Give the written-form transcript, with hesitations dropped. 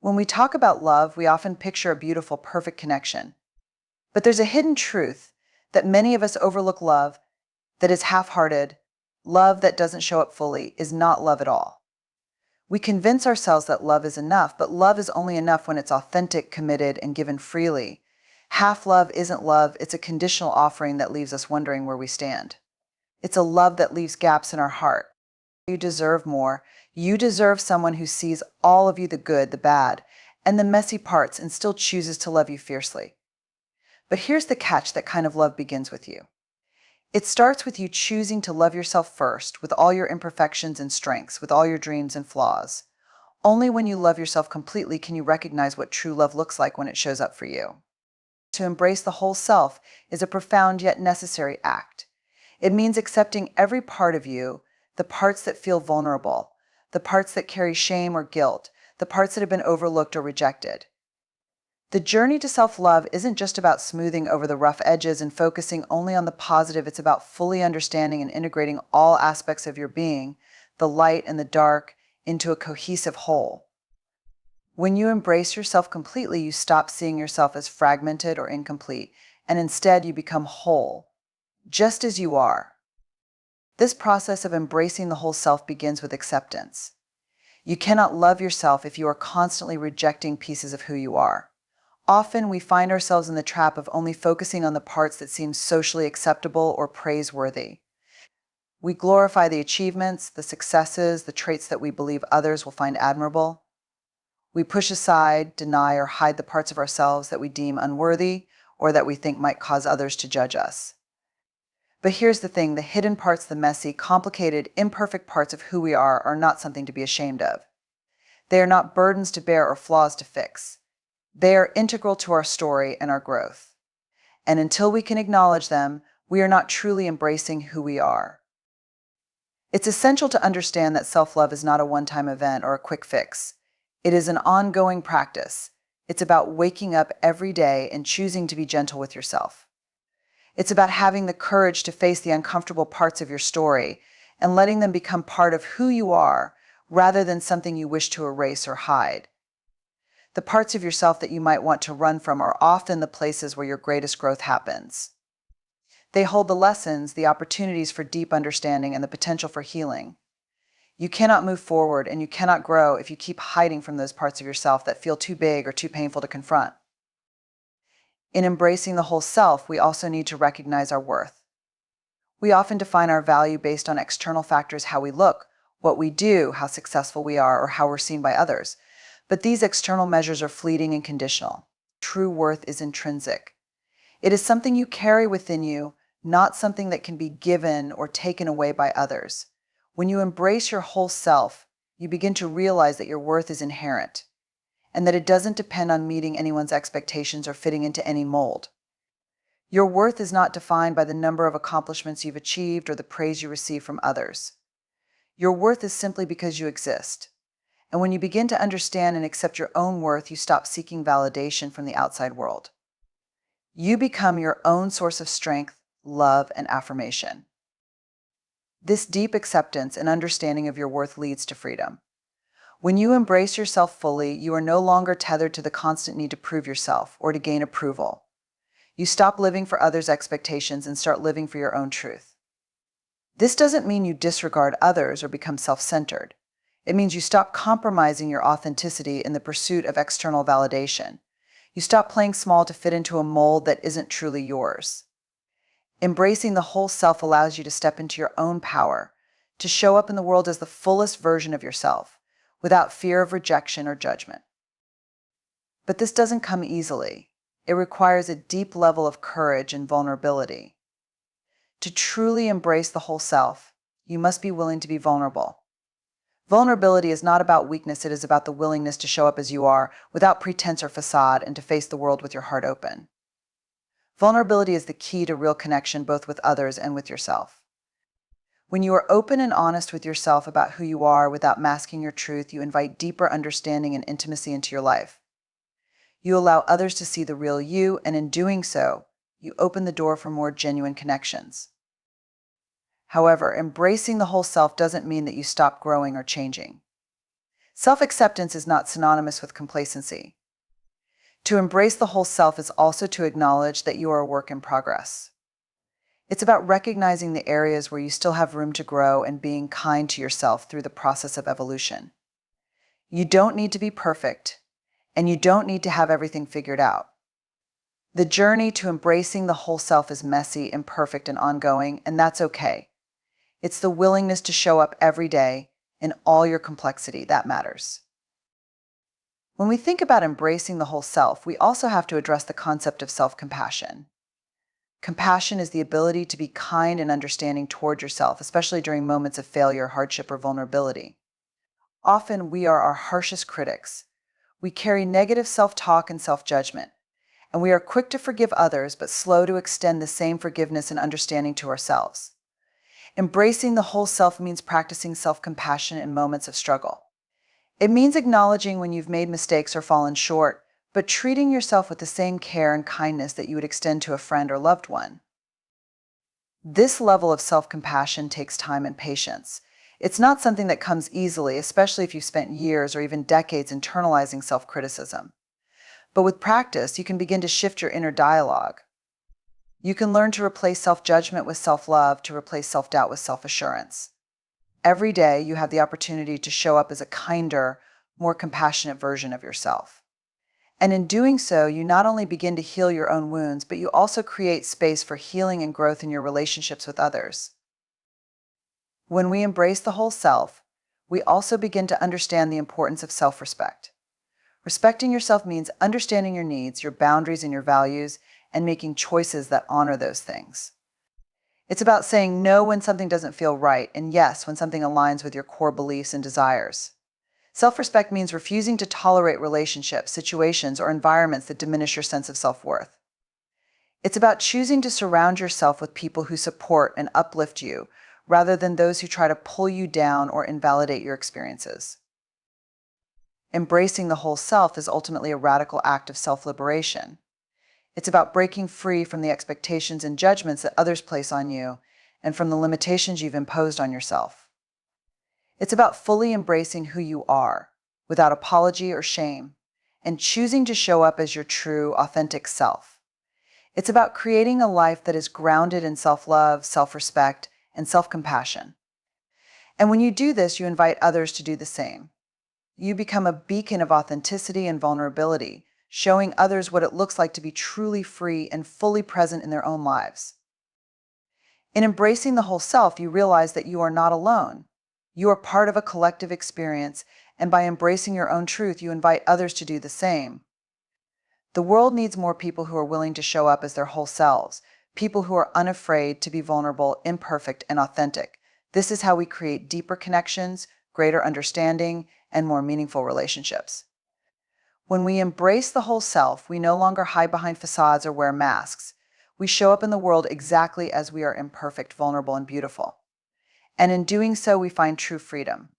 When we talk about love, we often picture a beautiful, perfect connection. But there's a hidden truth that many of us overlook. Love that is half-hearted, love that doesn't show up fully, is not love at all. We convince ourselves that love is enough, but love is only enough when it's authentic, committed, and given freely. Half love isn't love, it's a conditional offering that leaves us wondering where we stand. It's a love that leaves gaps in our heart. You deserve more. You deserve someone who sees all of you, the good, the bad, and the messy parts, and still chooses to love you fiercely. But here's the catch: that kind of love begins with you. It starts with you choosing to love yourself first, with all your imperfections and strengths, with all your dreams and flaws. Only when you love yourself completely can you recognize what true love looks like when it shows up for you. To embrace the whole self is a profound yet necessary act. It means accepting every part of you, the parts that feel vulnerable, the parts that carry shame or guilt, the parts that have been overlooked or rejected. The journey to self-love isn't just about smoothing over the rough edges and focusing only on the positive. It's about fully understanding and integrating all aspects of your being, the light and the dark, into a cohesive whole. When you embrace yourself completely, you stop seeing yourself as fragmented or incomplete, and instead you become whole, just as you are. This process of embracing the whole self begins with acceptance. You cannot love yourself if you are constantly rejecting pieces of who you are. Often we find ourselves in the trap of only focusing on the parts that seem socially acceptable or praiseworthy. We glorify the achievements, the successes, the traits that we believe others will find admirable. We push aside, deny, or hide the parts of ourselves that we deem unworthy or that we think might cause others to judge us. But here's the thing: the hidden parts, the messy, complicated, imperfect parts of who we are not something to be ashamed of. They are not burdens to bear or flaws to fix. They are integral to our story and our growth. And until we can acknowledge them, we are not truly embracing who we are. It's essential to understand that self-love is not a one-time event or a quick fix. It is an ongoing practice. It's about waking up every day and choosing to be gentle with yourself. It's about having the courage to face the uncomfortable parts of your story and letting them become part of who you are rather than something you wish to erase or hide. The parts of yourself that you might want to run from are often the places where your greatest growth happens. They hold the lessons, the opportunities for deep understanding, and the potential for healing. You cannot move forward and you cannot grow if you keep hiding from those parts of yourself that feel too big or too painful to confront. In embracing the whole self, we also need to recognize our worth. We often define our value based on external factors: how we look, what we do, how successful we are, or how we're seen by others. But these external measures are fleeting and conditional. True worth is intrinsic. It is something you carry within you, not something that can be given or taken away by others. When you embrace your whole self, you begin to realize that your worth is inherent, and that it doesn't depend on meeting anyone's expectations or fitting into any mold. Your worth is not defined by the number of accomplishments you've achieved or the praise you receive from others. Your worth is simply because you exist. And when you begin to understand and accept your own worth, you stop seeking validation from the outside world. You become your own source of strength, love, and affirmation. This deep acceptance and understanding of your worth leads to freedom. When you embrace yourself fully, you are no longer tethered to the constant need to prove yourself or to gain approval. You stop living for others' expectations and start living for your own truth. This doesn't mean you disregard others or become self-centered. It means you stop compromising your authenticity in the pursuit of external validation. You stop playing small to fit into a mold that isn't truly yours. Embracing the whole self allows you to step into your own power, to show up in the world as the fullest version of yourself, without fear of rejection or judgment. But this doesn't come easily. It requires a deep level of courage and vulnerability. To truly embrace the whole self, you must be willing to be vulnerable. Vulnerability is not about weakness, it is about the willingness to show up as you are, without pretense or facade, and to face the world with your heart open. Vulnerability is the key to real connection, both with others and with yourself. When you are open and honest with yourself about who you are without masking your truth, you invite deeper understanding and intimacy into your life. You allow others to see the real you, and in doing so, you open the door for more genuine connections. However, embracing the whole self doesn't mean that you stop growing or changing. Self-acceptance is not synonymous with complacency. To embrace the whole self is also to acknowledge that you are a work in progress. It's about recognizing the areas where you still have room to grow and being kind to yourself through the process of evolution. You don't need to be perfect, and you don't need to have everything figured out. The journey to embracing the whole self is messy, imperfect, and ongoing, and that's okay. It's the willingness to show up every day in all your complexity that matters. When we think about embracing the whole self, we also have to address the concept of self-compassion. Compassion is the ability to be kind and understanding toward yourself, especially during moments of failure, hardship, or vulnerability. Often, we are our harshest critics. We carry negative self-talk and self-judgment, and we are quick to forgive others, but slow to extend the same forgiveness and understanding to ourselves. Embracing the whole self means practicing self-compassion in moments of struggle. It means acknowledging when you've made mistakes or fallen short, but treating yourself with the same care and kindness that you would extend to a friend or loved one. This level of self-compassion takes time and patience. It's not something that comes easily, especially if you've spent years or even decades internalizing self-criticism. But with practice, you can begin to shift your inner dialogue. You can learn to replace self-judgment with self-love, to replace self-doubt with self-assurance. Every day, you have the opportunity to show up as a kinder, more compassionate version of yourself. And in doing so, you not only begin to heal your own wounds, but you also create space for healing and growth in your relationships with others. When we embrace the whole self, we also begin to understand the importance of self-respect. Respecting yourself means understanding your needs, your boundaries, and your values, and making choices that honor those things. It's about saying no when something doesn't feel right, and yes when something aligns with your core beliefs and desires. Self-respect means refusing to tolerate relationships, situations, or environments that diminish your sense of self-worth. It's about choosing to surround yourself with people who support and uplift you, rather than those who try to pull you down or invalidate your experiences. Embracing the whole self is ultimately a radical act of self-liberation. It's about breaking free from the expectations and judgments that others place on you and from the limitations you've imposed on yourself. It's about fully embracing who you are, without apology or shame, and choosing to show up as your true, authentic self. It's about creating a life that is grounded in self-love, self-respect, and self-compassion. And when you do this, you invite others to do the same. You become a beacon of authenticity and vulnerability, showing others what it looks like to be truly free and fully present in their own lives. In embracing the whole self, you realize that you are not alone. You are part of a collective experience, and by embracing your own truth, you invite others to do the same. The world needs more people who are willing to show up as their whole selves, people who are unafraid to be vulnerable, imperfect, and authentic. This is how we create deeper connections, greater understanding, and more meaningful relationships. When we embrace the whole self, we no longer hide behind facades or wear masks. We show up in the world exactly as we are, imperfect, vulnerable, and beautiful. And in doing so, we find true freedom.